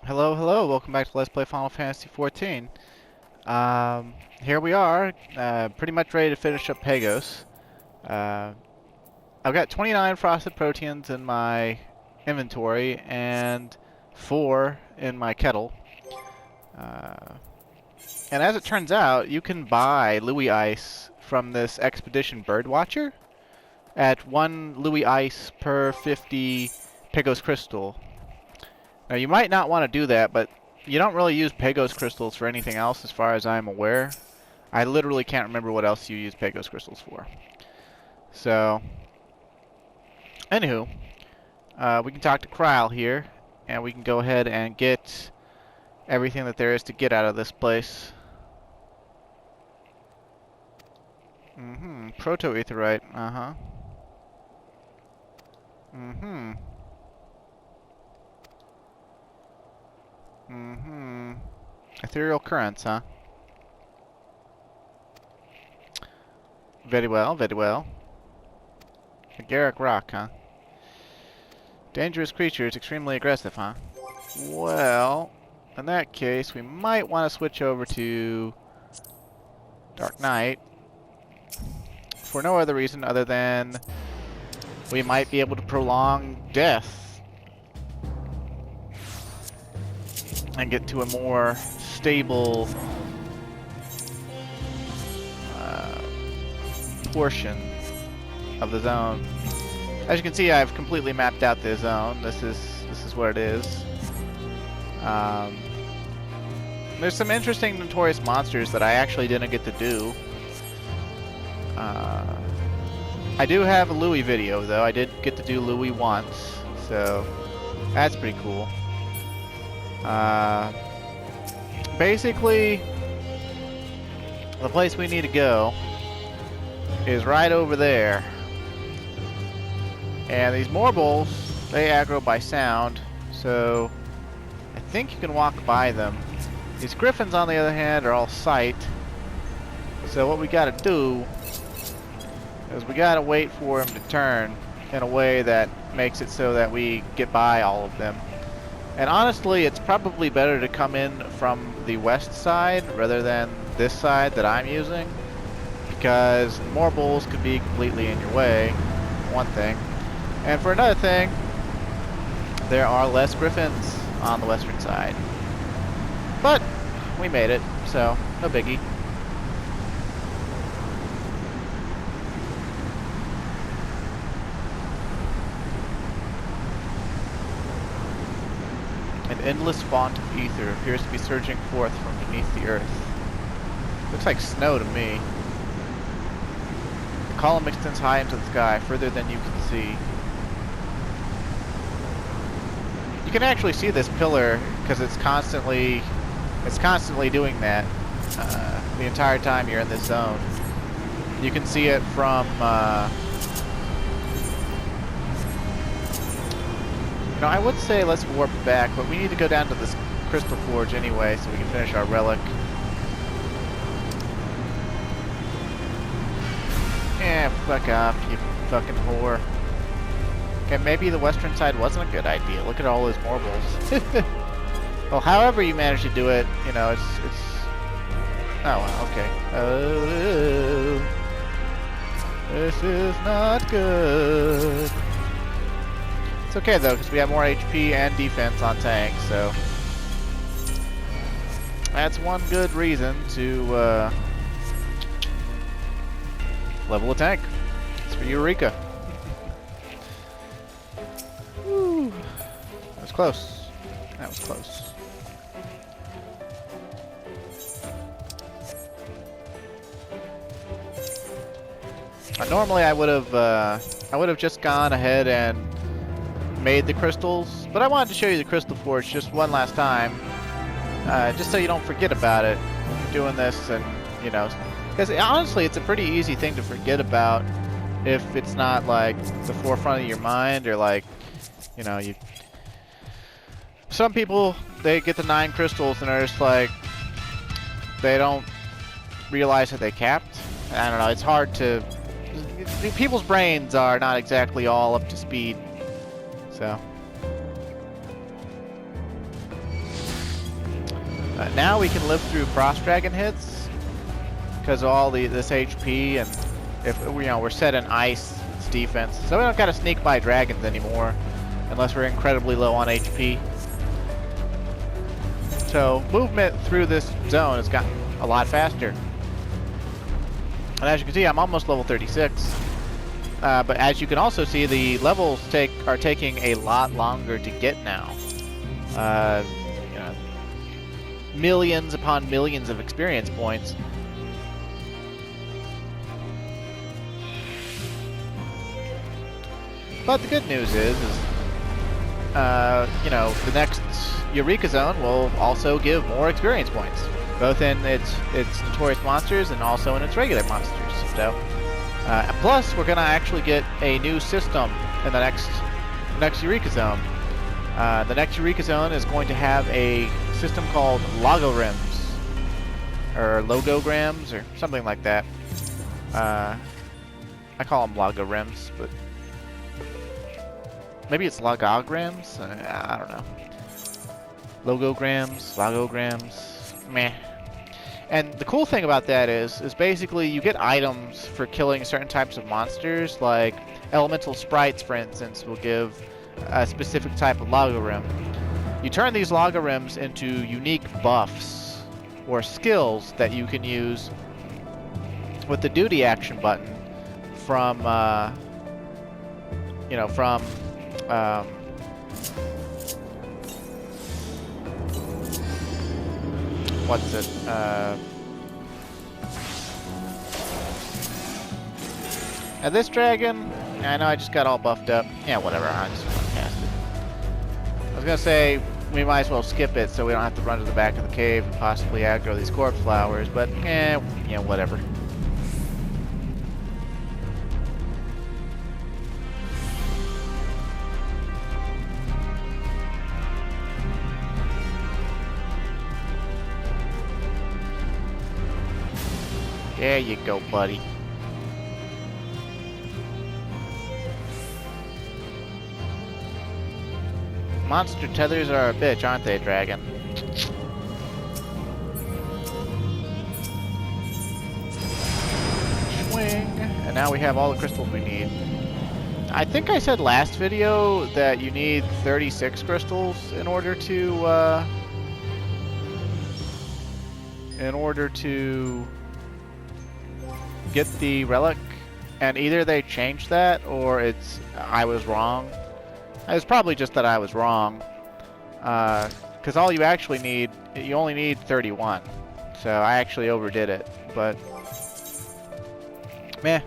Hello, hello, welcome back to Let's Play Final Fantasy XIV. Here we are, pretty much ready to finish up Pagos. I've got 29 frosted proteins in my inventory and 4 in my kettle. And as it turns out, you can buy Louis Ice from this Expedition Birdwatcher at 1 Louis Ice per 50 Pagos Crystal. Now, you might not want to do that, but you don't really use Pagos Crystals for anything else as far as I'm aware. I literally can't remember what else you use Pagos Crystals for. So, anywho, we can talk to Kryl here, and we can go ahead and get everything that there is to get out of this place. Proto-Aetherite, Ethereal currents, huh? Very well, very well. Agaric rock, huh? Dangerous creatures, extremely aggressive, huh? Well, in that case, we might want to switch over to Dark Knight for no other reason other than we might be able to prolong death and get to a more stable portion of the zone. As you can see, I've completely mapped out this zone. This is what it is. There's some interesting notorious monsters that I actually didn't get to do. I do have a Louis video though. I did get to do Louis once, so that's pretty cool. Basically, the place we need to go is right over there. And these Morbles, they aggro by sound, so I think you can walk by them. These Griffins, on the other hand, are all sight. So what we gotta do is we gotta wait for them to turn in a way that makes it so that we get by all of them. And honestly, it's probably better to come in from the west side rather than this side that I'm using, because more bulls could be completely in your way, one thing. And for another thing, there are less griffins on the western side. But we made it, so no biggie. An endless font of ether appears to be surging forth from beneath the earth. Looks like snow to me. The column extends high into the sky, further than you can see. You can actually see this pillar because it's constantly doing that the entire time you're in this zone. You can see it from you know, I would say let's warp back, but we need to go down to this crystal forge anyway so we can finish our relic. Yeah, fuck off, you fucking whore. Okay, maybe the western side wasn't a good idea. Look at all those marbles. Well, however you manage to do it, you know, it's... Oh, well, okay. Oh, this is not good. It's okay, though, because we have more HP and defense on tanks, so... That's one good reason to, level a tank. It's for Eureka. Woo. That was close. That was close. Normally I would have just gone ahead and made the crystals, but I wanted to show you the crystal forge just one last time, just so you don't forget about it doing this, and you know, because honestly it's a pretty easy thing to forget about if it's not like the forefront of your mind, or like, you know, some people, they get the 9 crystals and they're just like, they don't realize that they capped. I don't know, it's hard to, people's brains are not exactly all up to speed. So Now we can live through Frost Dragon hits because of all this HP, and if we're set in ice defense, so we don't gotta sneak by dragons anymore unless we're incredibly low on HP. So movement through this zone has gotten a lot faster. And as you can see, I'm almost level 36. But as you can also see, the levels are taking a lot longer to get now. Millions upon millions of experience points. But the good news is the next Eureka Zone will also give more experience points, both in its Notorious monsters and also in its regular monsters. So, plus we're gonna actually get a new system in the next Eureka Zone. The next Eureka Zone is going to have a system called logograms, or logograms, or something like that. I call them logograms, but maybe it's logograms? I don't know. Logograms, meh. And the cool thing about that is basically you get items for killing certain types of monsters, like elemental sprites, for instance, will give a specific type of logogram. You turn these logograms into unique buffs or skills that you can use with the duty action button from, what's it? And this dragon, I know I just got all buffed up. Yeah, whatever, I just want to cast it. I was gonna say, we might as well skip it so we don't have to run to the back of the cave and possibly aggro these corpse flowers, but, whatever. There you go, buddy. Monster tethers are a bitch, aren't they, dragon? Swing. And now we have all the crystals we need. I think I said last video that you need 36 crystals in order to get the relic, and either they changed that or I was wrong. It's probably just that I was wrong, because all you actually need, you only need 31, so I actually overdid it, but meh.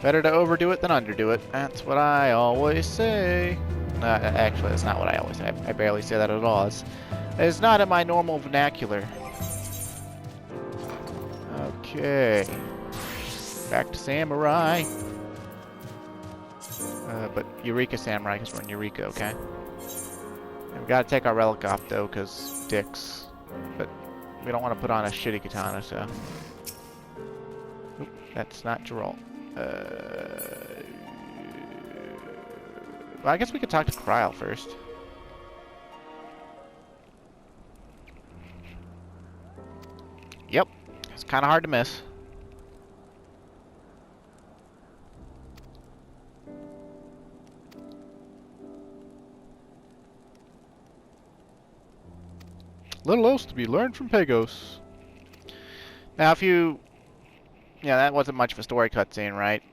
Better to overdo it than underdo it. That's what I always say. Actually, that's not what I always say. I barely say that at all. It's not in my normal vernacular. Okay. Back to Samurai. But Eureka Samurai, because we're in Eureka, okay? And we've got to take our relic off, though, because dicks. But we don't want to put on a shitty katana, so... Oop, that's not Geralt. Well, I guess we could talk to Kryl first. Yep. It's kind of hard to miss. Little else to be learned from Pagos. Now, if you... Yeah, that wasn't much of a story cutscene, right?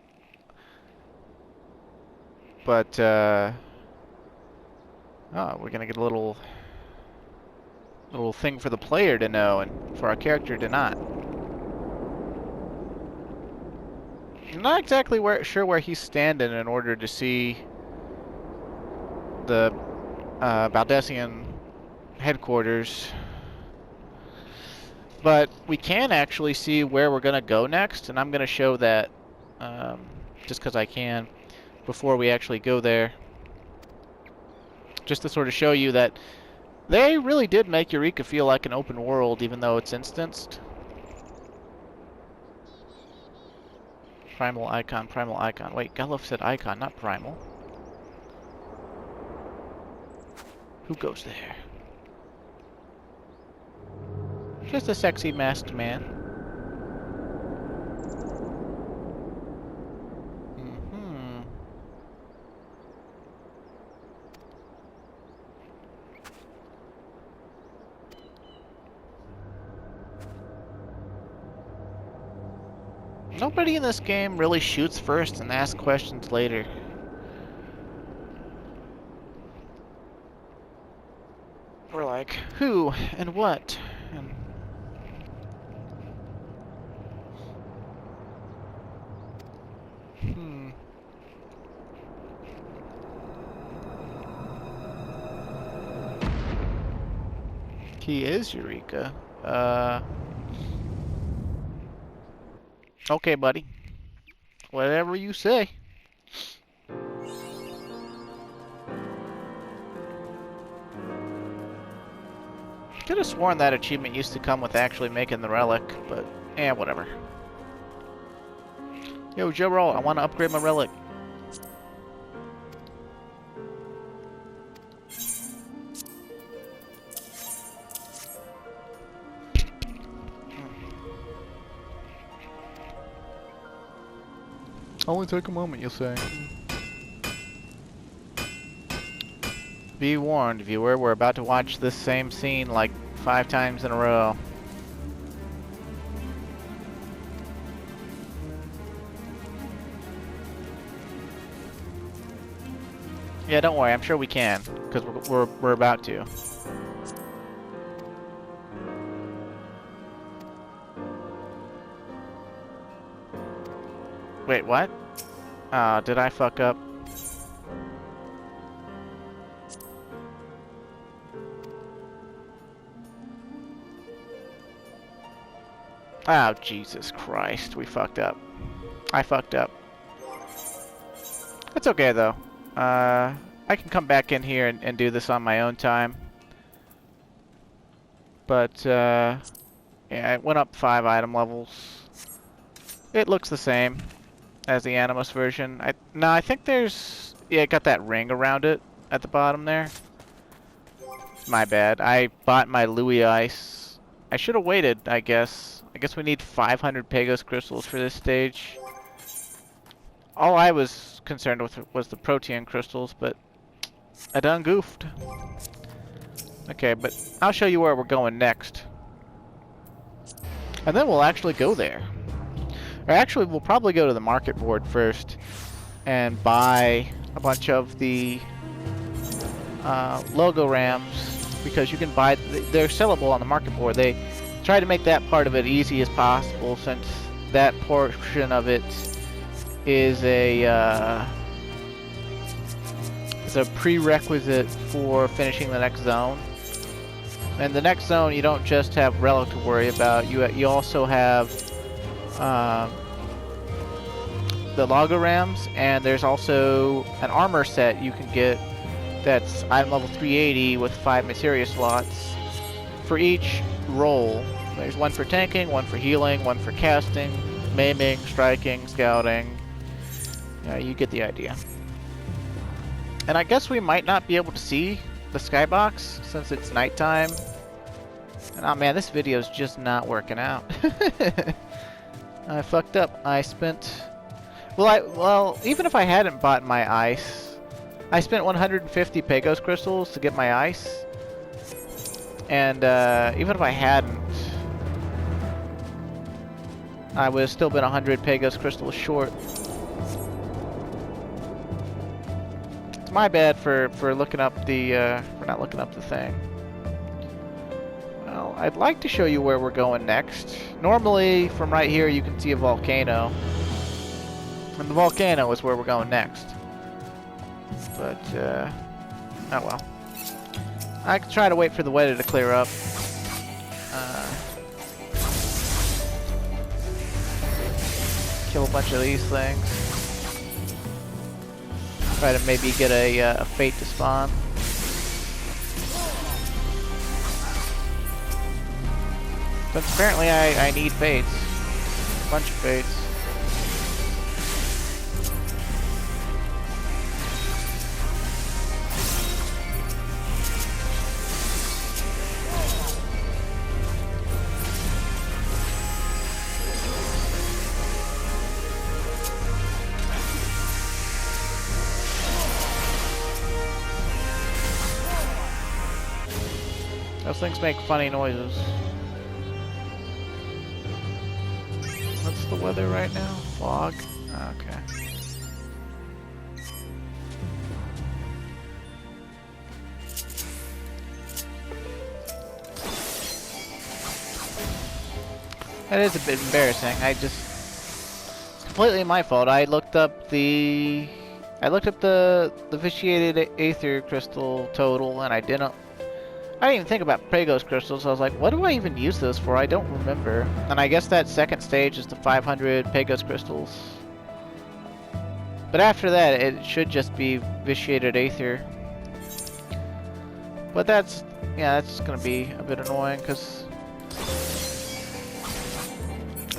But, oh, we're gonna get a little thing for the player to know, and for our character to not. I'm not exactly sure where he's standing in order to see the Baldessian headquarters, but we can actually see where we're gonna go next, and I'm gonna show that just because I can before we actually go there, just to sort of show you that they really did make Eureka feel like an open world, even though it's instanced. Primal icon, primal icon. Wait, Gulluf said icon, not primal. Who goes there? Just a sexy masked man. Mm-hmm. Nobody in this game really shoots first and asks questions later. We're like, who and what? And He is Eureka. Okay, buddy. Whatever you say. Could have sworn that achievement used to come with actually making the relic, but whatever. Yo, Joe Roll, I want to upgrade my relic. Only take a moment, you'll say. Be warned, viewer, we're about to watch this same scene like 5 times in a row. Yeah, don't worry, I'm sure we can, because we're about to. Wait, what? Did I fuck up? Oh, Jesus Christ, we fucked up. I fucked up. It's okay, though. I can come back in here and do this on my own time. But, yeah, it went up 5 item levels. It looks the same as the Animus version. No, I think there's... Yeah, it got that ring around it at the bottom there. My bad. I bought my Louis Ice. I should have waited, I guess. I guess we need 500 Pagos Crystals for this stage. All I was concerned with was the Protean Crystals, but I done goofed. Okay, but I'll show you where we're going next. And then we'll actually go there. Or actually, we'll probably go to the market board first and buy a bunch of the logo rams, because you can buy, they're sellable on the market board. They try to make that part of it easy as possible, since that portion of it is a prerequisite for finishing the next zone. And the next zone, you don't just have relic to worry about. You also have the logorams, and there's also an armor set you can get that's item level 380 with 5 materia slots for each role. There's one for tanking, one for healing, one for casting, maiming, striking, scouting. You get the idea. And I guess we might not be able to see the skybox since it's nighttime. And oh man, this video is just not working out. I fucked up. I spent... Well, even if I hadn't bought my ice, I spent 150 Pagos Crystals to get my ice. And even if I hadn't, I would have still been 100 Pagos Crystals short. It's my bad for looking up the, for not looking up the thing. Well, I'd like to show you where we're going next. Normally, from right here, you can see a volcano. And the volcano is where we're going next. But, oh well. I can try to wait for the weather to clear up. Kill a bunch of these things. Try to maybe get a fate to spawn. But apparently I need fates. A bunch of fates. Those things make funny noises. What's the weather right now? Fog? Okay. That is a bit embarrassing. It's completely my fault. I looked up the vitiated aether crystal total, and I didn't even think about Pagos Crystals. I was like, what do I even use those for? I don't remember. And I guess that second stage is the 500 Pagos Crystals. But after that, it should just be vitiated aether. But that's gonna be a bit annoying, because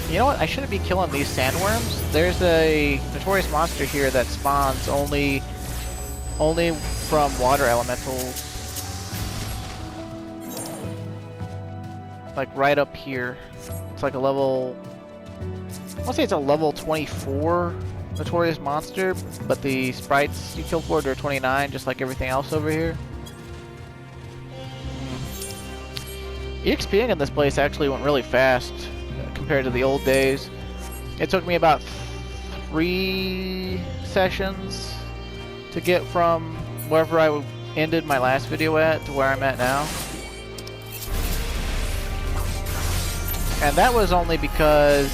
you know what? I shouldn't be killing these sandworms. There's a notorious monster here that spawns only from water elementals. Like right up here. It's like a level... I want to say it's a level 24 notorious monster, but the sprites you kill for it are 29, just like everything else over here. EXPing in this place actually went really fast compared to the old days. It took me about 3 sessions to get from wherever I ended my last video at to where I'm at now. And that was only because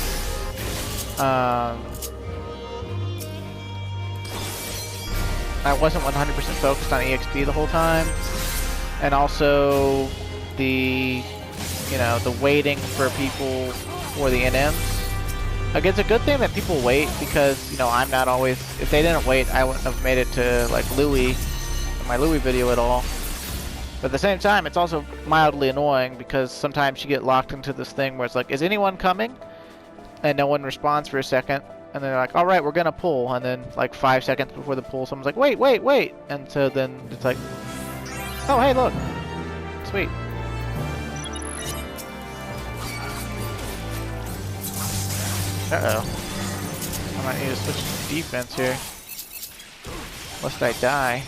I wasn't 100% focused on EXP the whole time, and also the waiting for people for the NMs. Like, it's a good thing that people wait, because I'm not always. If they didn't wait, I wouldn't have made it to like Louis, my Louis video at all. But at the same time, it's also mildly annoying, because sometimes you get locked into this thing where it's like, is anyone coming? And no one responds for a second, and they're like, all right, we're gonna pull, and then like 5 seconds before the pull, someone's like, wait, wait, wait, and so then it's like, oh, hey, look, sweet. Uh-oh. I might need to switch to defense here, lest I die.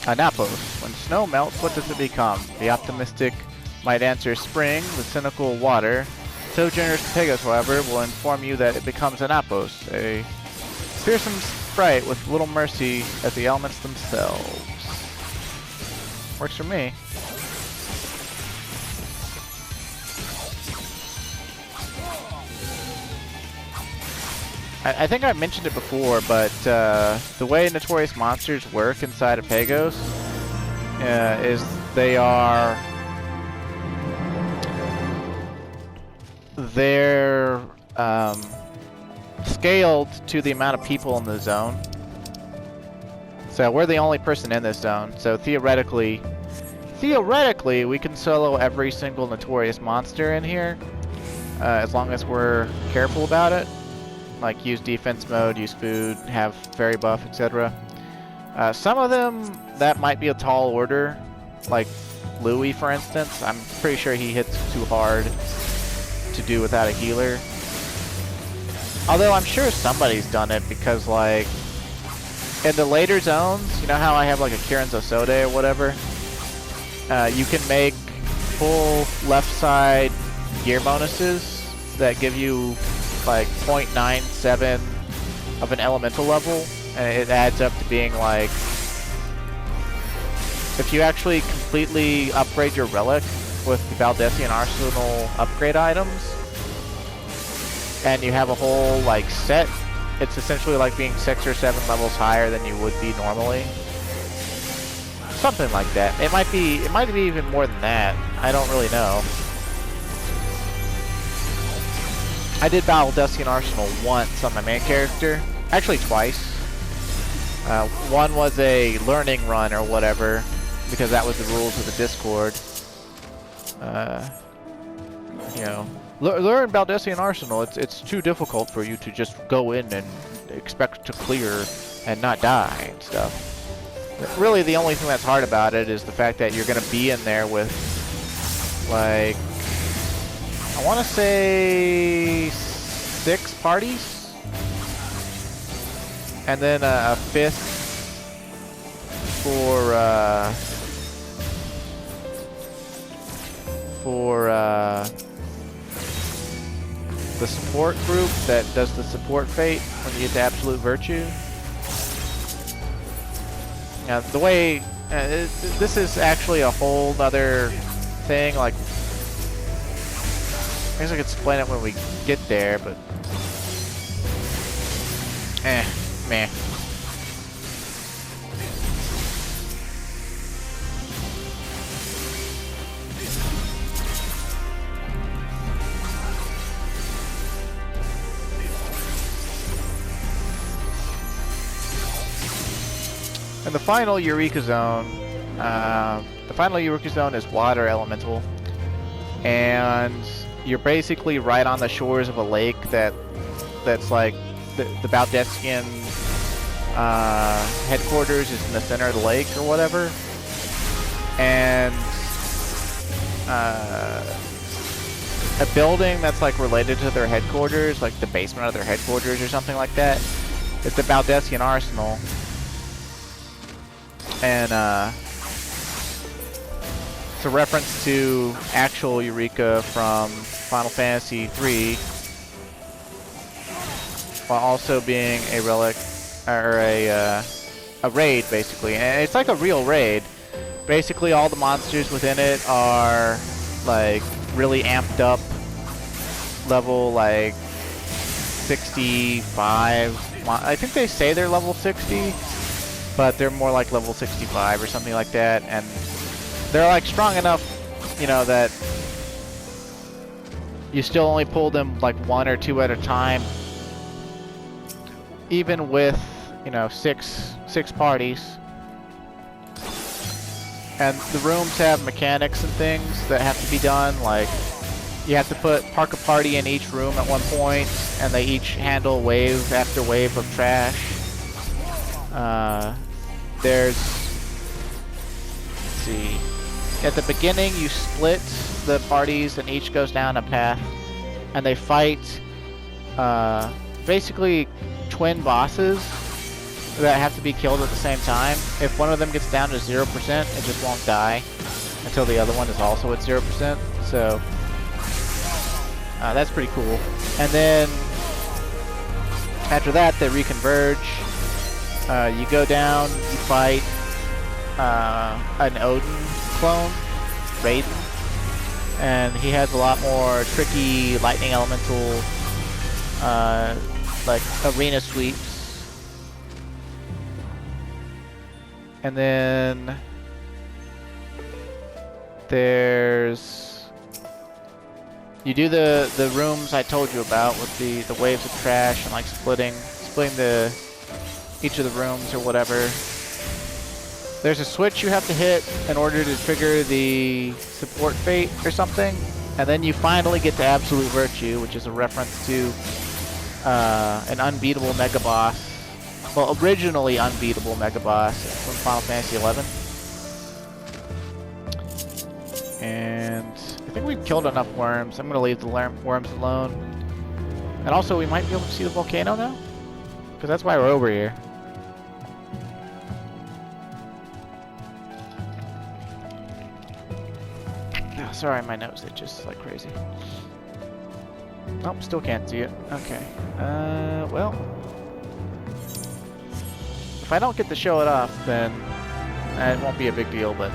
Anapos. When snow melts, what does it become? The optimistic might answer spring, the cynical water. So generous Pagos, however, will inform you that it becomes Anapos, a fearsome sprite with little mercy at the elements themselves. Works for me. I think I mentioned it before, but the way notorious monsters work inside of Pagos is they're scaled to the amount of people in the zone. So we're the only person in this zone. So theoretically, we can solo every single notorious monster in here, as long as we're careful about it. Like, use defense mode, use food, have fairy buff, etc. Some of them, that might be a tall order. Like Louis, for instance. I'm pretty sure he hits too hard to do without a healer. Although I'm sure somebody's done it, because, like, in the later zones, you know how I have, like, a Kirin Zosode or whatever? You can make full left side gear bonuses that give you like 0.97 of an elemental level, and it adds up to being like, if you actually completely upgrade your relic with the Valdesian Arsenal upgrade items, and you have a whole like set, it's essentially like being 6 or 7 levels higher than you would be normally. Something like that. It might be even more than that. I don't really know. I did Valdesian Arsenal once on my main character. Actually twice. One was a learning run or whatever, because that was the rules of the Discord. Learn Baldessian Arsenal. It's too difficult for you to just go in and expect to clear and not die and stuff. Really, the only thing that's hard about it is the fact that you're gonna be in there with, like, I want to say 6 parties, and then a 5th for the support group that does the support fate when you get to absolute virtue. Now, the way this is actually a whole other thing. Like, I guess I could explain it when we get there, but meh. And the final Eureka Zone, is water elemental, and you're basically right on the shores of a lake that's like the Baldessian headquarters is in the center of the lake or whatever, and a building that's like related to their headquarters, like the basement of their headquarters or something like that, is the Baldessian Arsenal. And it's a reference to actual Eureka from Final Fantasy III, while also being a relic or a raid, basically. And it's like a real raid. Basically, all the monsters within it are like really amped up, level like 65. I think they say they're level 60. But they're more like level 65 or something like that, and they're like strong enough, you know, that you still only pull them like 1 or 2 at a time, even with, you know, six parties. And the rooms have mechanics and things that have to be done, like you have to park a party in each room at one point, and they each handle wave after wave of trash. Let's see, at the beginning you split the parties and each goes down a path, and they fight basically twin bosses that have to be killed at the same time. If one of them gets down to 0%, it just won't die until the other one is also at 0%. So that's pretty cool. And then after that they reconverge. You go down, you fight an Odin clone, Raiden, and he has a lot more tricky lightning elemental, like arena sweeps. And then you do the rooms I told you about with the waves of trash and like splitting each of the rooms or whatever. There's a switch you have to hit in order to trigger the support fate or something, and then you finally get to absolute virtue, which is a reference to an unbeatable mega boss. Well, originally unbeatable mega boss from Final Fantasy XI. And I think we've killed enough worms. I'm gonna leave the worms alone. And also, we might be able to see the volcano now, because that's why we're over here. Sorry, my nose itches like crazy. Nope, still can't see it. Okay. Well, if I don't get to show it off, then it won't be a big deal, but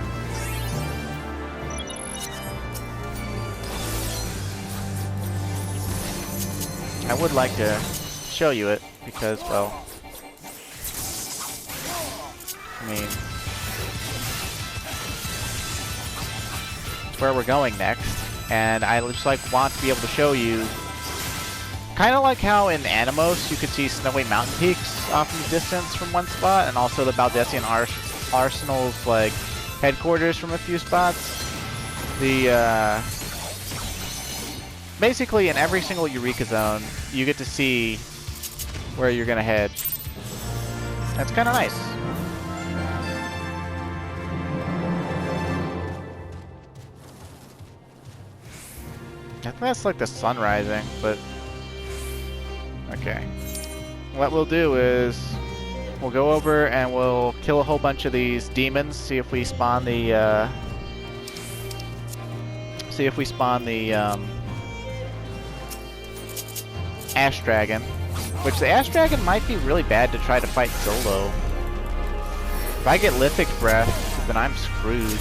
I would like to show you it because, well, I mean, where we're going next, and I just like want to be able to show you, kind of like how in Animos you could see snowy mountain peaks off in the distance from one spot, and also the Baldessian Arsenal's like headquarters from a few spots. The basically in every single Eureka zone, you get to see where you're gonna head. That's kind of nice. I think that's like the sun rising, but okay. What we'll do is we'll go over and we'll kill a whole bunch of these demons, see if we spawn the Ash Dragon. Which the Ash Dragon might be really bad to try to fight solo. If I get Lithic Breath, then I'm screwed.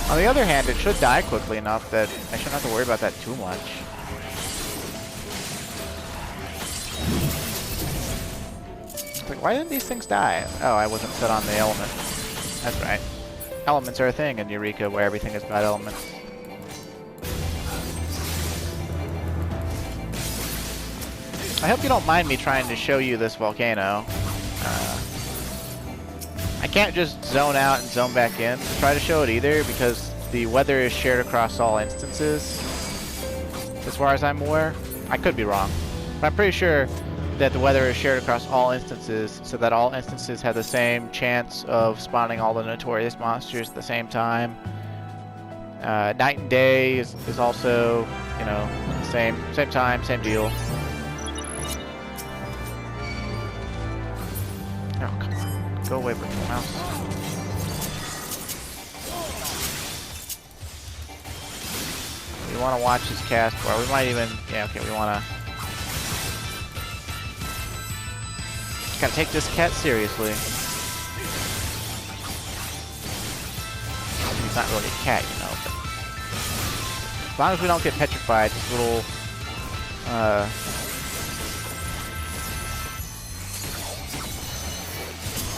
On the other hand, it should die quickly enough that I shouldn't have to worry about that too much. Like, why didn't these things die? Oh, I wasn't set on the element. That's right. Elements are a thing in Eureka where everything is about elements. I hope you don't mind me trying to show you this volcano. I can't just zone out and zone back in to try to show it either, because the weather is shared across all instances, as far as I'm aware. I could be wrong, but I'm pretty sure that the weather is shared across all instances, so that all instances have the same chance of spawning all the notorious monsters at the same time. Night and day is also, you know, same time, same deal. Oh, come on. Go away with your mouse. We want to watch his cast bar. We might even... Yeah, okay, we want to... Gotta take this cat seriously. He's not really a cat, you know, but... As long as we don't get petrified, this little...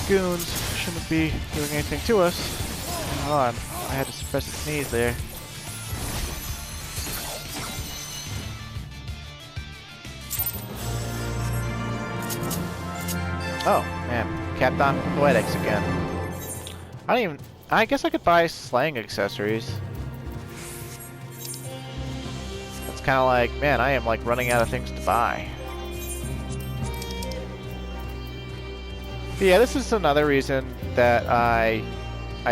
goons shouldn't be doing anything to us. Hold on, I had to suppress a sneeze there. Oh man, Captain Poetics again. I guess I could buy slaying accessories. It's kind of like, man, I am like running out of things to buy. But yeah, this is another reason that I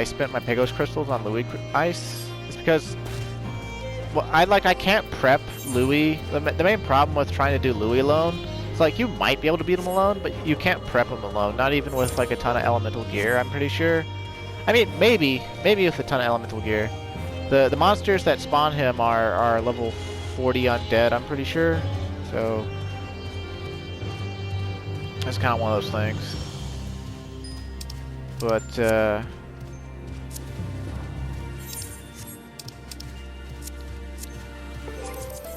spent my Pagos Crystals on Louis Ice. It's because, well, I can't prep Louis. The main problem with trying to do Louis alone, it's like you might be able to beat him alone, but you can't prep him alone. Not even with like a ton of elemental gear, I'm pretty sure. I mean, maybe with a ton of elemental gear. The monsters that spawn him are level 40 undead, I'm pretty sure. So that's kind of one of those things. But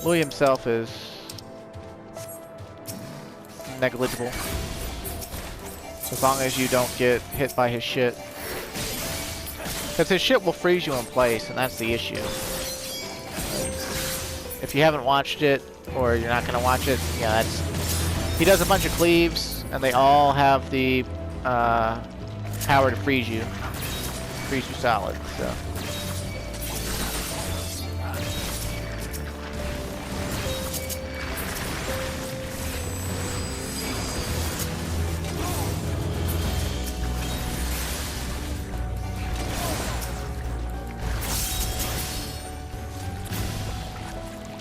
Louis himself is negligible, as long as you don't get hit by his shit. Because his shit will freeze you in place, and that's the issue. If you haven't watched it, or you're not gonna watch it, yeah, he does a bunch of cleaves, and they all have the power to freeze you solid. So.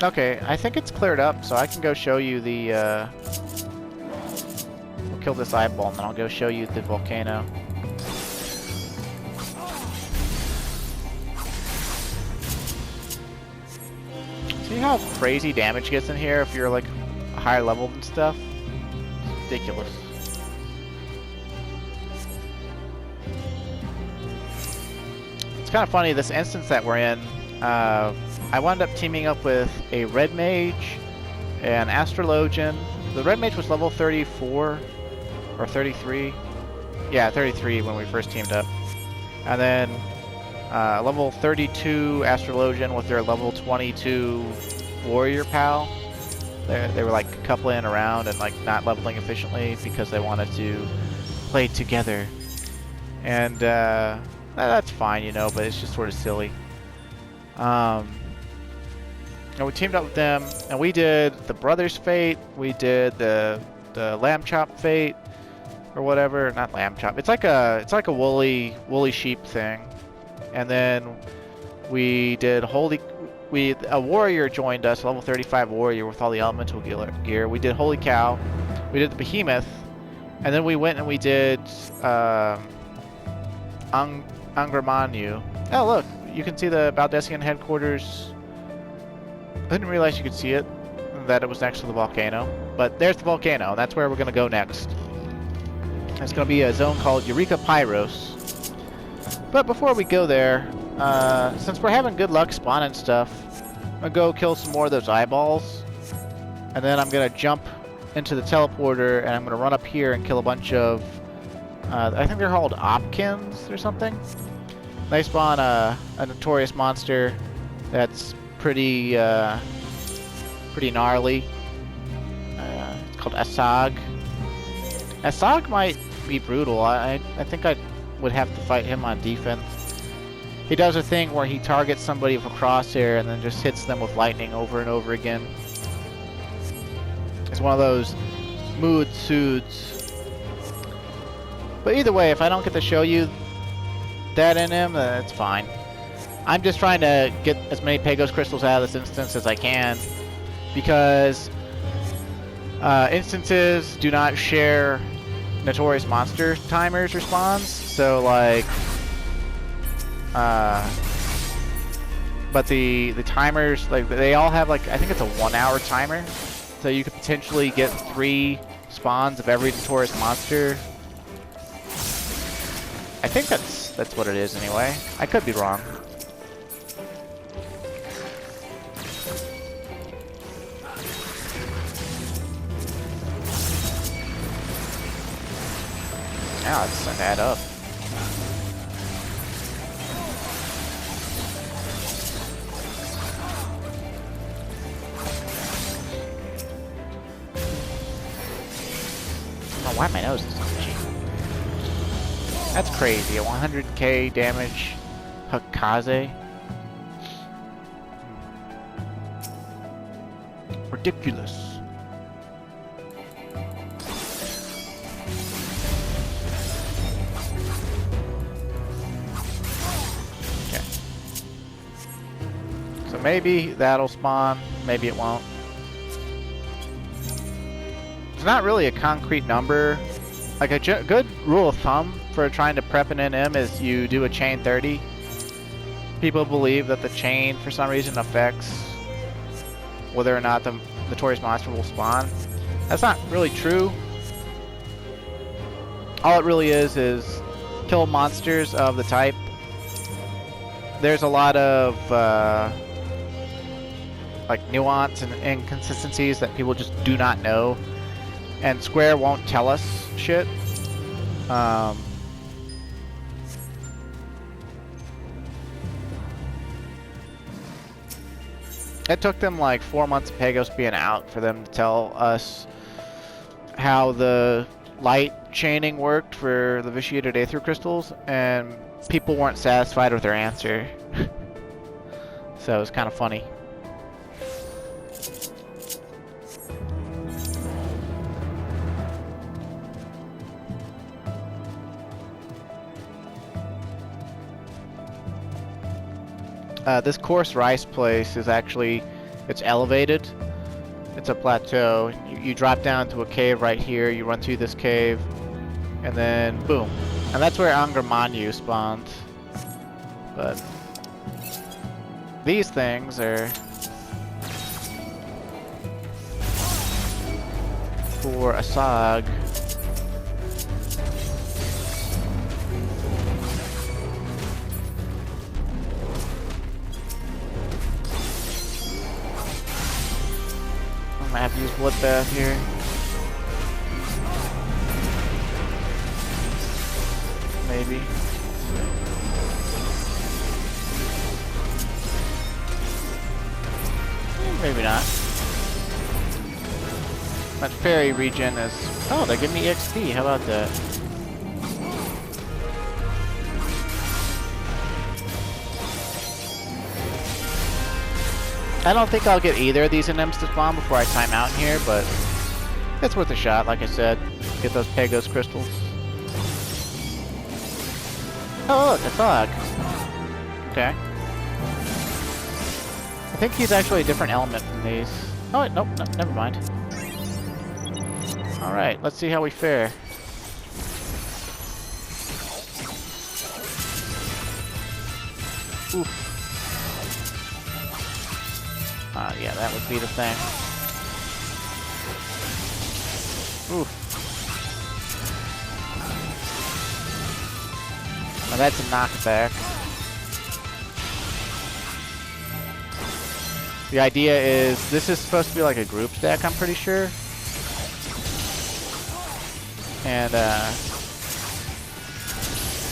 Okay, I think it's cleared up, so I can go show you the, we'll kill this eyeball, and then I'll go show you the volcano. See how crazy damage gets in here if you're, like, higher leveled and stuff? It's ridiculous. It's kind of funny, this instance that we're in, I wound up teaming up with a Red Mage, an Astrologian. The Red Mage was level 34, or 33. Yeah, 33 when we first teamed up. And then level 32 Astrologian with their level 22 Warrior pal. They were like coupling around and like not leveling efficiently because they wanted to play together. And that's fine, you know, but it's just sort of silly. And we teamed up with them, and we did the Brothers Fate. We did the Lamb Chop Fate, or whatever. Not Lamb Chop. It's like a woolly sheep thing. And then we did a warrior joined us, level 35 warrior with all the elemental gear. We did Holy Cow. We did the Behemoth, and then we went and we did Angramanu. Oh look, you can see the Baldessian headquarters. I didn't realize you could see it, that it was next to the volcano. But there's the volcano. That's where we're going to go next. It's going to be a zone called Eureka Pagos. But before we go there, since we're having good luck spawning stuff, I'm going to go kill some more of those eyeballs. And then I'm going to jump into the teleporter, and I'm going to run up here and kill a bunch of... I think they're called Opkins or something. They spawn a notorious monster that's pretty gnarly. It's called Asag. Asag might be brutal. I think I would have to fight him on defense. He does a thing where he targets somebody with a crosshair and then just hits them with lightning over and over again. It's one of those mood suits. But either way, if I don't get to show you that in him, that's fine. I'm just trying to get as many Pagos Crystals out of this instance as I can, because instances do not share Notorious Monster timers or spawns, so like, but the timers, like, they all have like, I think it's a 1 hour timer, so you could potentially get 3 spawns of every Notorious Monster. I think that's what it is anyway. I could be wrong. Now let's send that up. I don't know why my nose is itchy. That's crazy. A 100k damage Hakaze. Ridiculous. Okay. So maybe that'll spawn, maybe it won't. It's not really a concrete number. Like a good rule of thumb for trying to prep an NM is you do a chain 30. People believe that the chain for some reason affects whether or not the Notorious Monster will spawn. That's not really true. All it really is kill monsters of the type. There's a lot of like nuance and inconsistencies that people just do not know, and Square won't tell us shit. It took them like 4 months of Pagos being out for them to tell us how the light chaining worked for the vitiated aether crystals, and people weren't satisfied with their answer. So it was kind of funny. This coarse rice place is actually, it's elevated. It's a plateau. You drop down to a cave right here, you run through this cave, and then boom. And that's where Angramanu spawned. But these things are for Asag. I have to use Bloodbath here. Maybe. Maybe not. That fairy regen is... Oh, they give me XP. How about that? I don't think I'll get either of these NMs to spawn before I time out in here, but it's worth a shot, like I said. Get those Pagos Crystals. Oh, look, a thug. Okay. I think he's actually a different element from these. Oh, wait, nope, no, never mind. Alright, let's see how we fare. Oof. Yeah, that would be the thing. Oof. Now that's a knockback. The idea is, this is supposed to be like a group stack, I'm pretty sure. And,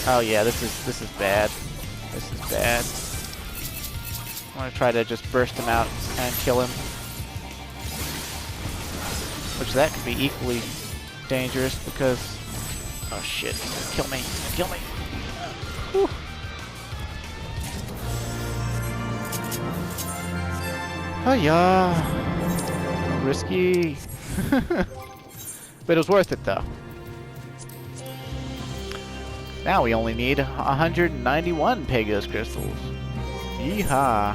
oh yeah, this is bad. This is bad. I'm gonna try to just burst him out and kill him. Which that could be equally dangerous because... Oh shit, kill me, kill me. Whew. Oh yeah, risky. But it was worth it though. Now we only need 191 Pagos Crystals. Yeehaw.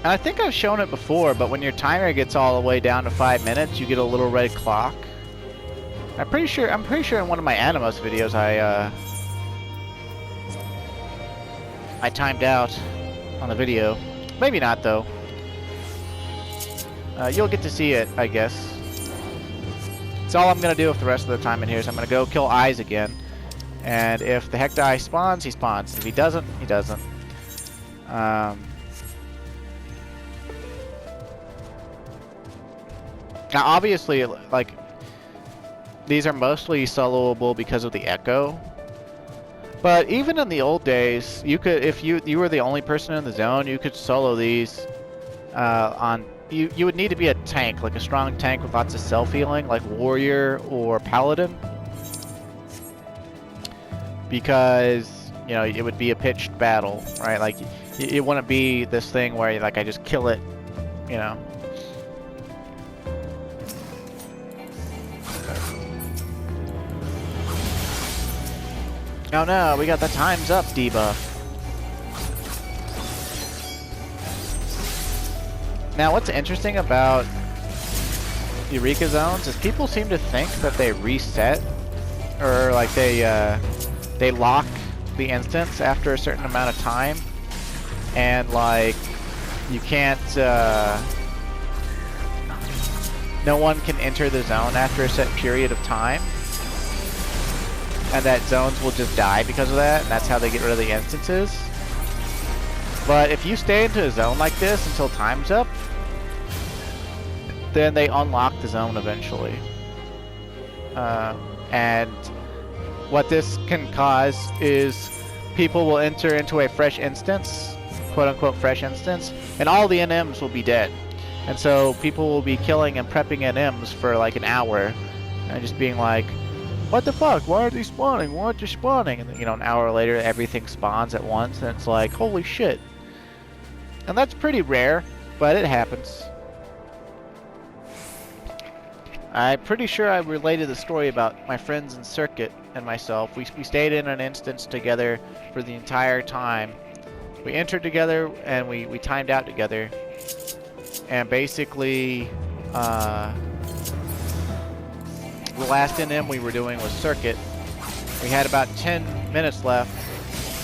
And I think I've shown it before, but when your timer gets all the way down to 5 minutes, you get a little red clock. I'm pretty sure in one of my Animus videos I timed out on the video. Maybe not though. You'll get to see it, I guess. That's all I'm gonna do with the rest of the time in here is I'm gonna go kill Eyes again. And if the Hektai spawns, he spawns. If he doesn't, he doesn't. Now obviously, like, these are mostly soloable because of the echo. But even in the old days, you could, if you were the only person in the zone, you could solo these on... You would need to be a tank, like a strong tank with lots of self-healing, like Warrior or Paladin. Because, you know, it would be a pitched battle, right? Like, it wouldn't be this thing where, like, I just kill it, you know. Oh no, we got the time's up debuff. Now what's interesting about Eureka zones is people seem to think that they reset, or like they lock the instance after a certain amount of time, and like you can't, no one can enter the zone after a set period of time. And that zones will just die because of that, and that's how they get rid of the instances. But if you stay into a zone like this until time's up, then they unlock the zone eventually. And what this can cause is people will enter into a fresh instance, quote-unquote fresh instance, and all the NMs will be dead. And so people will be killing and prepping NMs for like an hour, and just being like, what the fuck? Why are they spawning? Why aren't they spawning? And then, you know, an hour later, everything spawns at once, and it's like, holy shit. And that's pretty rare, but it happens. I'm pretty sure I related the story about my friends in Circuit and myself. We stayed in an instance together for the entire time. We entered together, and we timed out together. And basically, the last NM we were doing was Circuit. We had about 10 minutes left,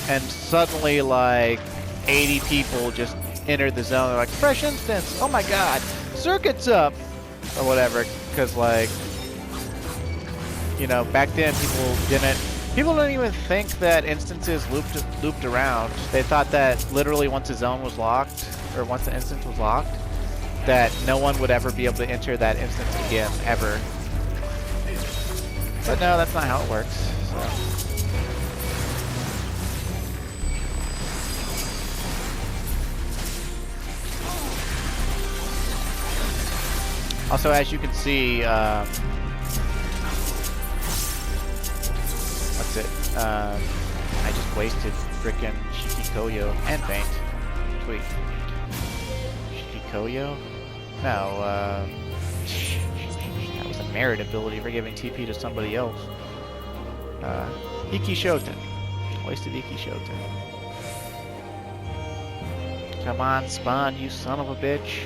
and suddenly like 80 people just entered the zone. They're like, fresh instance, oh my god, Circuit's up, or whatever, because like, you know, back then people don't even think that instances looped around. They thought that literally once a zone was locked, or once the instance was locked, that no one would ever be able to enter that instance again, ever. But no, that's not how it works. So Also, as you can see, what's it? I just wasted frickin' Shikikoyo and Faint. Tweet. Shikikoyo? No, that was a merit ability for giving TP to somebody else. Iki Shoten. Wasted Iki Shoten. Come on, spawn, you son of a bitch.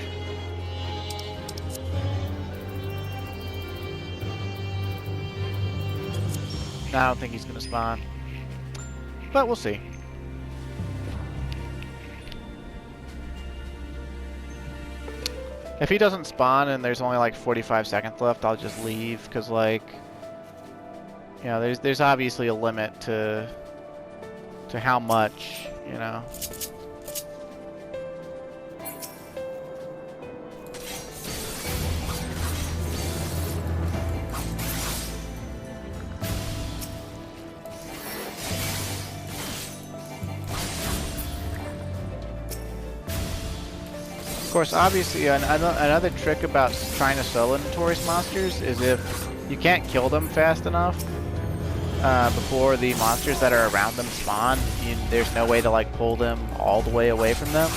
No, I don't think he's gonna spawn. But we'll see. If he doesn't spawn and there's only like 45 seconds left, I'll just leave, because like, you know, there's obviously a limit to how much, you know. Of course, obviously, another trick about trying to solo Notorious monsters is if you can't kill them fast enough before the monsters that are around them spawn, there's no way to like pull them all the way away from them.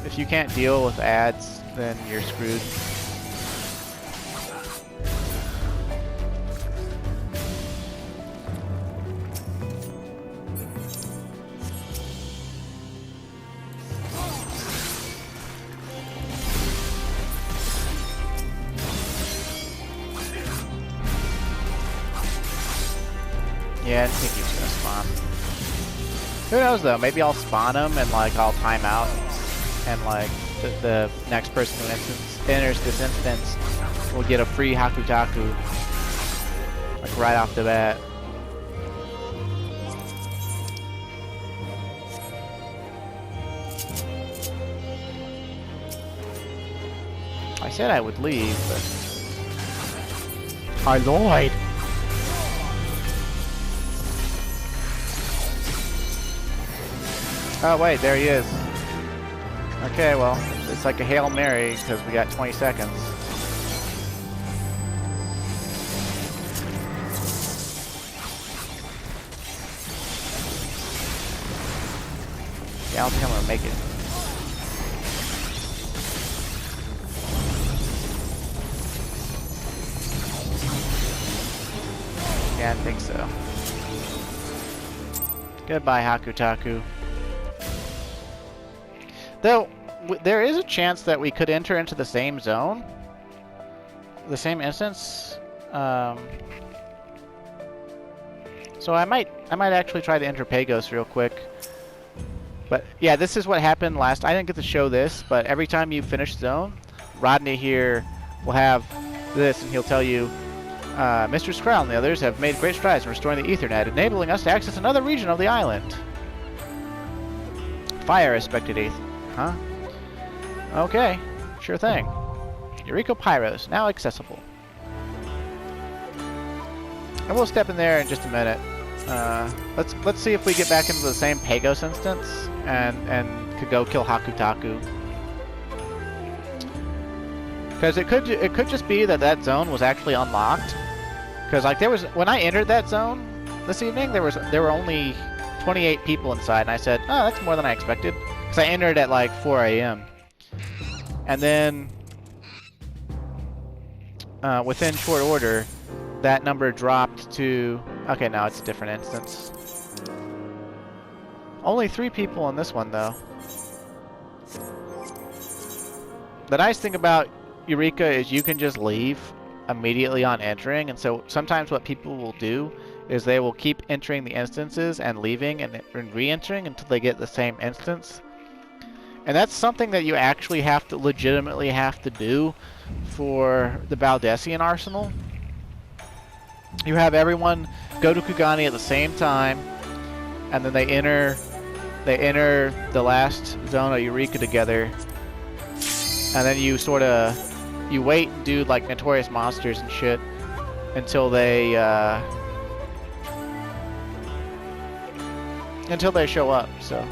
If you can't deal with ads, then you're screwed. Yeah, I didn't think he was gonna spawn. Who knows though? Maybe I'll spawn him and like I'll time out, and like the next person who enters this instance will get a free Hakutaku, like right off the bat. I said I would leave, but I lied. Oh wait, there he is. Okay, well, it's like a Hail Mary because we got 20 seconds. Yeah, I don't think I'm gonna make it. Yeah, I think so. Goodbye, Hakutaku. Though, there is a chance that we could enter into the same zone. The same instance. So I might actually try to enter Pagos real quick. But yeah, this is what happened last. I didn't get to show this, but every time you finish zone, Rodney here will have this, and he'll tell you, Mr. Skrull and the others have made great strides in restoring the Ethernet, enabling us to access another region of the island. Fire respected eighth. Huh? Okay, sure thing. Eureka Pagos, now accessible. And we'll step in there in just a minute. Let's see if we get back into the same Pagos instance and could go kill Hakutaku. Because it could just be that zone was actually unlocked. Because like when I entered that zone this evening, there were only 28 people inside, and I said, oh, that's more than I expected. Because I entered at like 4 a.m. And then within short order, that number dropped to... Okay, now it's a different instance. Only 3 people in this one, though. The nice thing about Eureka is you can just leave immediately on entering, and so sometimes what people will do is they will keep entering the instances and leaving and re-entering until they get the same instance. And that's something that you actually legitimately have to do for the Baldessian Arsenal. You have everyone go to Kugani at the same time, and then they enter the last zone of Eureka together, and then you wait and do like Notorious monsters and shit until they Until they show up, so.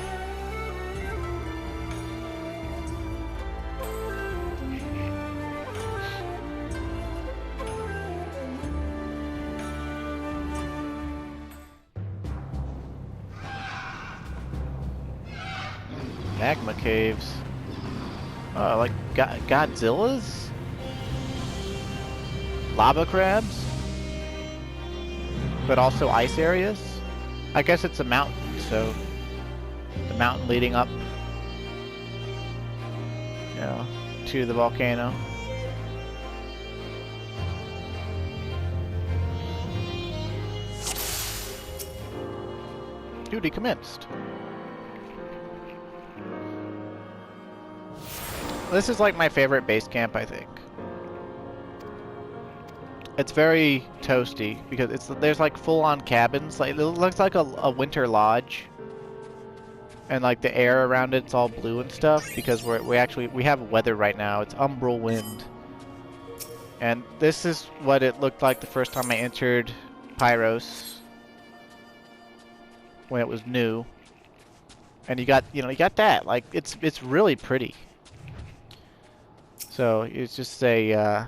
Magma caves. Oh, like Godzillas? Lava crabs? But also ice areas? I guess it's a mountain, so the mountain leading up, you know, to the volcano. Duty commenced. This is like my favorite base camp, I think. It's very toasty because there's like full-on cabins. Like it looks like a winter lodge, and like the air around it's all blue and stuff because we have weather right now. It's umbral wind, and this is what it looked like the first time I entered Pyros when it was new. And you got that, like it's really pretty. So it's just a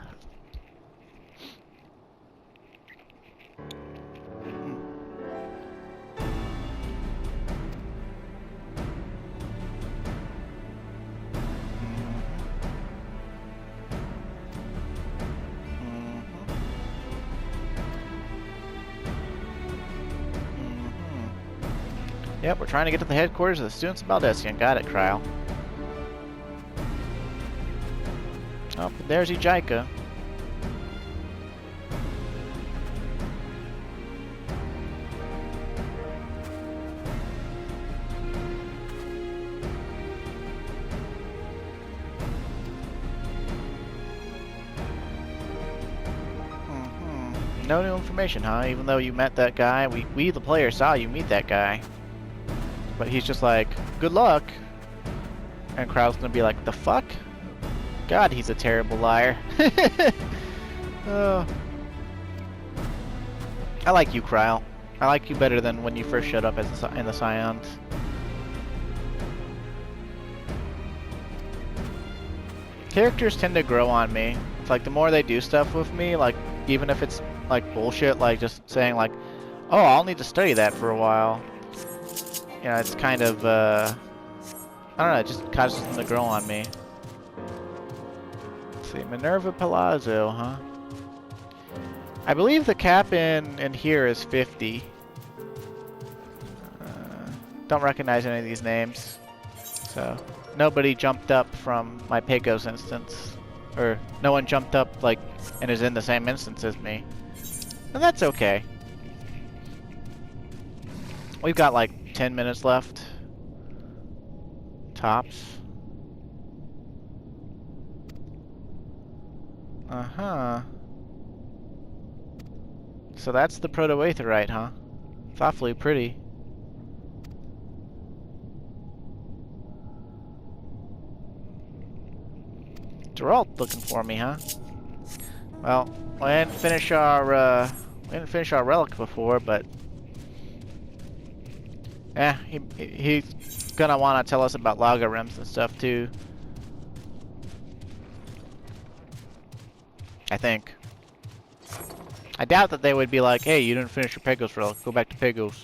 Yep, we're trying to get to the headquarters of the students of Baldesion. Got it, Cryle. Oh, there's Ejika. No new information, huh? Even though you met that guy, we the player saw you meet that guy. But he's just like, good luck. And Cryle's gonna be like, the fuck? God, he's a terrible liar. Oh. I like you, Cryle. I like you better than when you first showed up as in the Scions. Characters tend to grow on me. It's like the more they do stuff with me, like even if it's like bullshit, like just saying like, oh, I'll need to study that for a while. You know, it's kind of, I don't know, it just causes them to grow on me. Let's see, Minerva Palazzo, huh? I believe the cap in here is 50. Don't recognize any of these names. So, nobody jumped up from my Pagos instance. Or, no one jumped up, like, and is in the same instance as me. And that's okay. We've got, like, 10 minutes left. Tops. Uh-huh. So that's the proto-aetheryte, huh? It's awfully pretty. Geralt looking for me, huh? Well, we didn't finish our relic before, but yeah, he's gonna want to tell us about Lagarims and stuff too. I think. I doubt that they would be like, hey, you didn't finish your Pagos relic, go back to Pagos.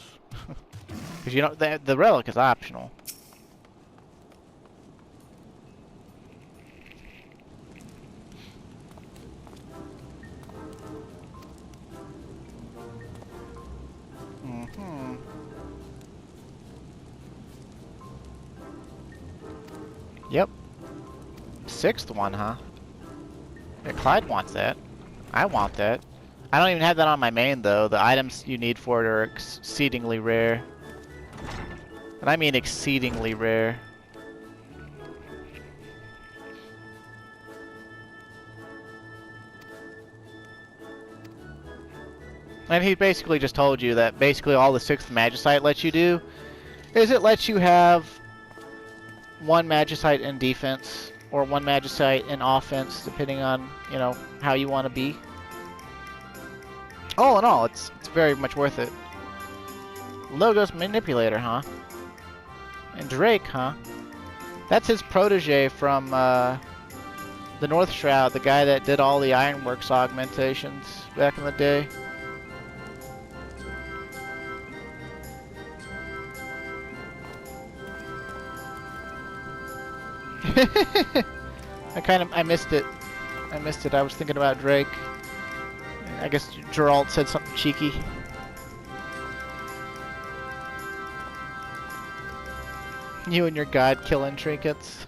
Because you know, the relic is optional. Yep. 6th one, huh? Yeah, Clyde wants that. I want that. I don't even have that on my main, though. The items you need for it are exceedingly rare. And I mean exceedingly rare. And he basically just told you that basically all the 6th Magicite lets you do is it lets you have 1 Magicite in defense or 1 Magicite in offense, depending on, you know, how you want to be. All in all, it's very much worth it. Logos Manipulator, huh? And Drake, huh? That's his protege from the North Shroud, the guy that did all the Ironworks augmentations back in the day. I missed it. I missed it. I was thinking about Drake. I guess Geralt said something cheeky. You and your god-killing trinkets.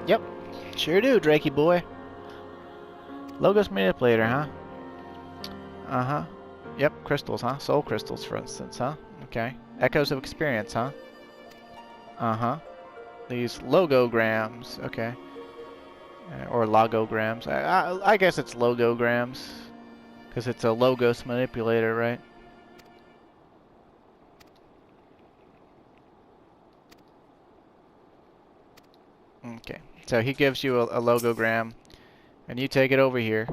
Yep, sure do, Drakey boy. Logos Manipulator, huh? Uh-huh. Yep, crystals, huh? Soul crystals, for instance, huh? Okay. Echoes of experience, huh? Uh-huh. These logograms, okay. Or logograms. I guess it's logograms. Because it's a logos manipulator, right? Okay. So he gives you a logogram. And you take it over here.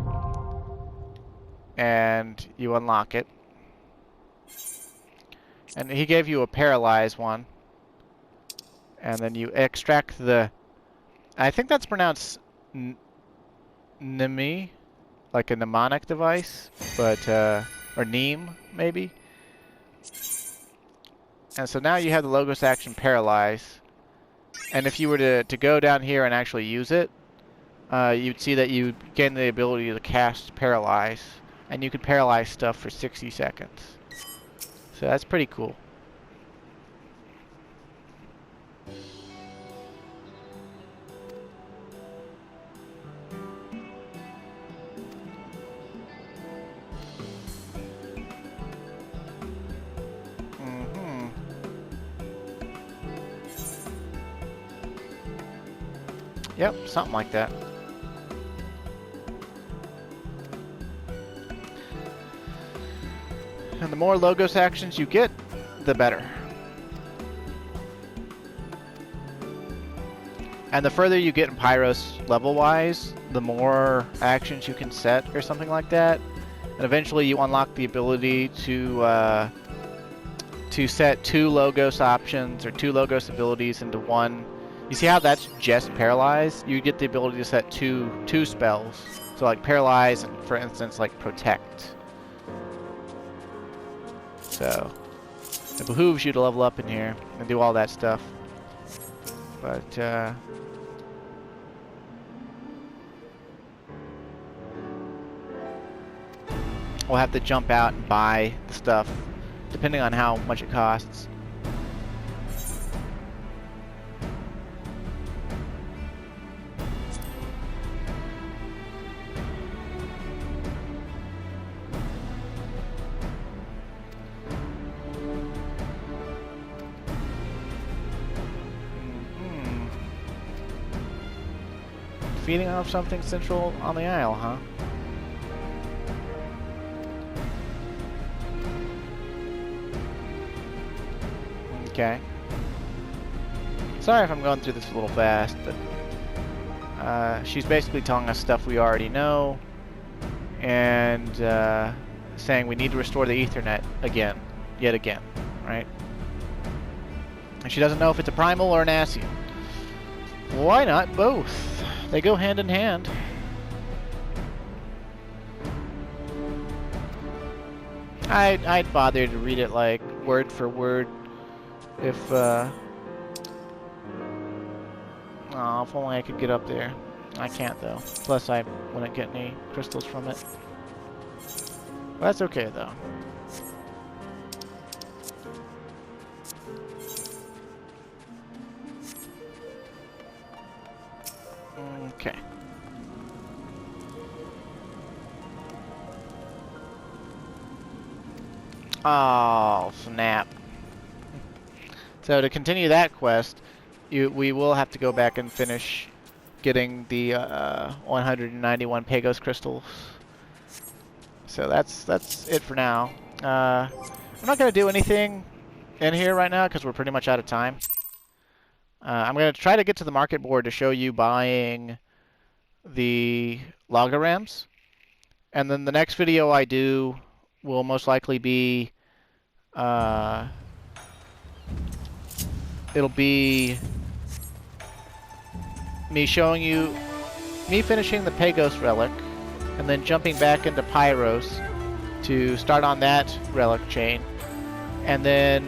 And you unlock it. And he gave you a paralyzed one. And then you extract the... I think that's pronounced Nemi, like a mnemonic device, but or Neem maybe. And so now you have the Logos action Paralyze, and if you were to go down here and actually use it, you'd see that you gain the ability to cast Paralyze, and you could paralyze stuff for 60 seconds. So that's pretty cool. Yep, something like that. And the more Logos actions you get, the better. And the further you get in Pyros level-wise, the more actions you can set or something like that. And eventually you unlock the ability to set 2 Logos options or 2 Logos abilities into one. You see how that's just Paralyze? You get the ability to set two spells. So like Paralyze and, for instance, like Protect. So it behooves you to level up in here and do all that stuff. But we'll have to jump out and buy the stuff depending on how much it costs. Feeding off something central on the isle, huh? Okay. Sorry if I'm going through this a little fast, but she's basically telling us stuff we already know, and saying we need to restore the Ethernet again, yet again, right? And she doesn't know if it's a primal or an Ascian. Why not both? They go hand in hand. I'd bother to read it like word for word if oh, if only I could get up there. I can't though. Plus I wouldn't get any crystals from it. But that's okay though. Okay. Oh, snap. So to continue that quest, we will have to go back and finish getting the 191 Pagos Crystals. So that's it for now. I'm not going to do anything in here right now because we're pretty much out of time. I'm going to try to get to the market board to show you buying the logorams. And then the next video I do will most likely be, it'll be me showing you, me finishing the Pagos relic, and then jumping back into Pyros to start on that relic chain, and then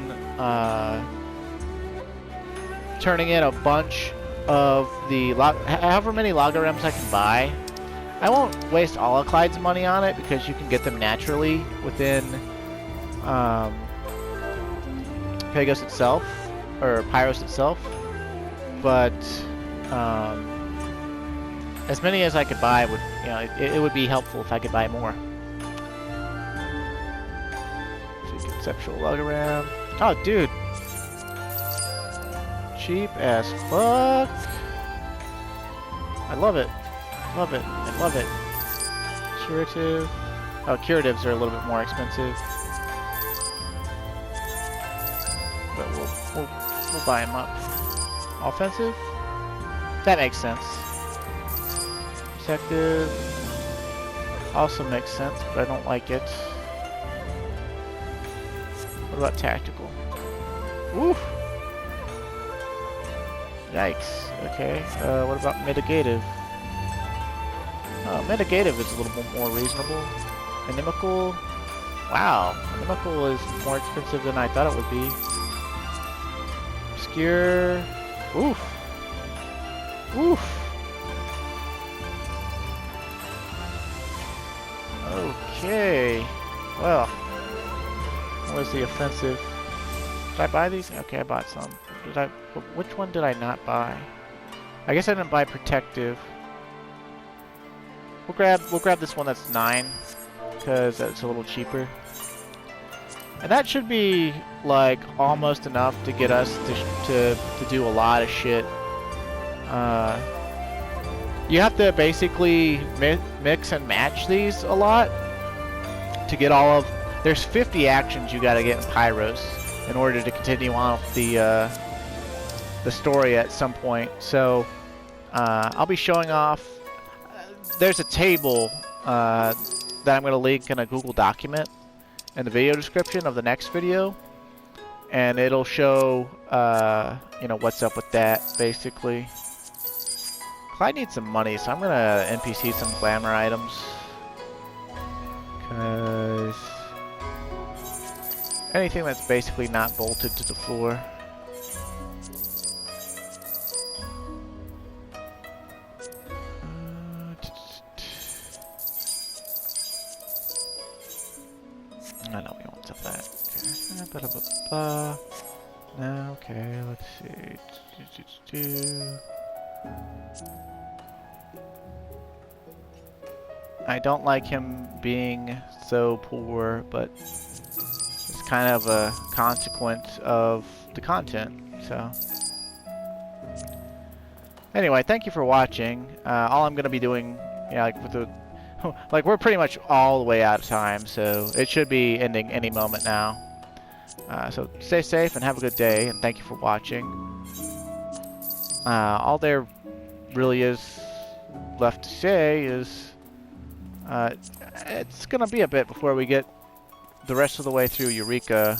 turning in a bunch of the however many logorams I can buy. I won't waste all of Clyde's money on it because you can get them naturally within Pagos itself, or Pyros itself, but as many as I could buy would, you know, it would be helpful if I could buy more. Conceptual logoram. Oh, dude. Cheap as fuck. I love it. Love it. I love it. Curative. Oh, curatives are a little bit more expensive. But we'll buy them up. Offensive? That makes sense. Protective also makes sense, but I don't like it. What about tactical? Woo! Yikes. Okay. What about mitigative? Mitigative is a little bit more reasonable. Inimical. Wow. Inimical is more expensive than I thought it would be. Obscure. Oof. Oof. Okay. Well. What was the offensive? Did I buy these? Okay, I bought some. Which one did I not buy? I guess I didn't buy protective. We'll grab this one that's 9 because that's a little cheaper. And that should be like almost enough to get us to do a lot of shit. You have to basically mix and match these a lot to get all of. There's 50 actions you got to get in Pyros in order to continue on with the story at some point. So I'll be showing off. There's a table that I'm going to link in a Google document in the video description of the next video, and it'll show you know, what's up with that basically. I need some money, so I'm going to NPC some glamour items, because anything that's basically not bolted to the floor. I know we won't have that. Okay. Okay, let's see. I don't like him being so poor, but it's kind of a consequence of the content, so. Anyway, thank you for watching. All I'm going to be doing, yeah, like with the, like we're pretty much all the way out of time, so it should be ending any moment now. So stay safe and have a good day, and thank you for watching. All there really is left to say is it's going to be a bit before we get the rest of the way through Eureka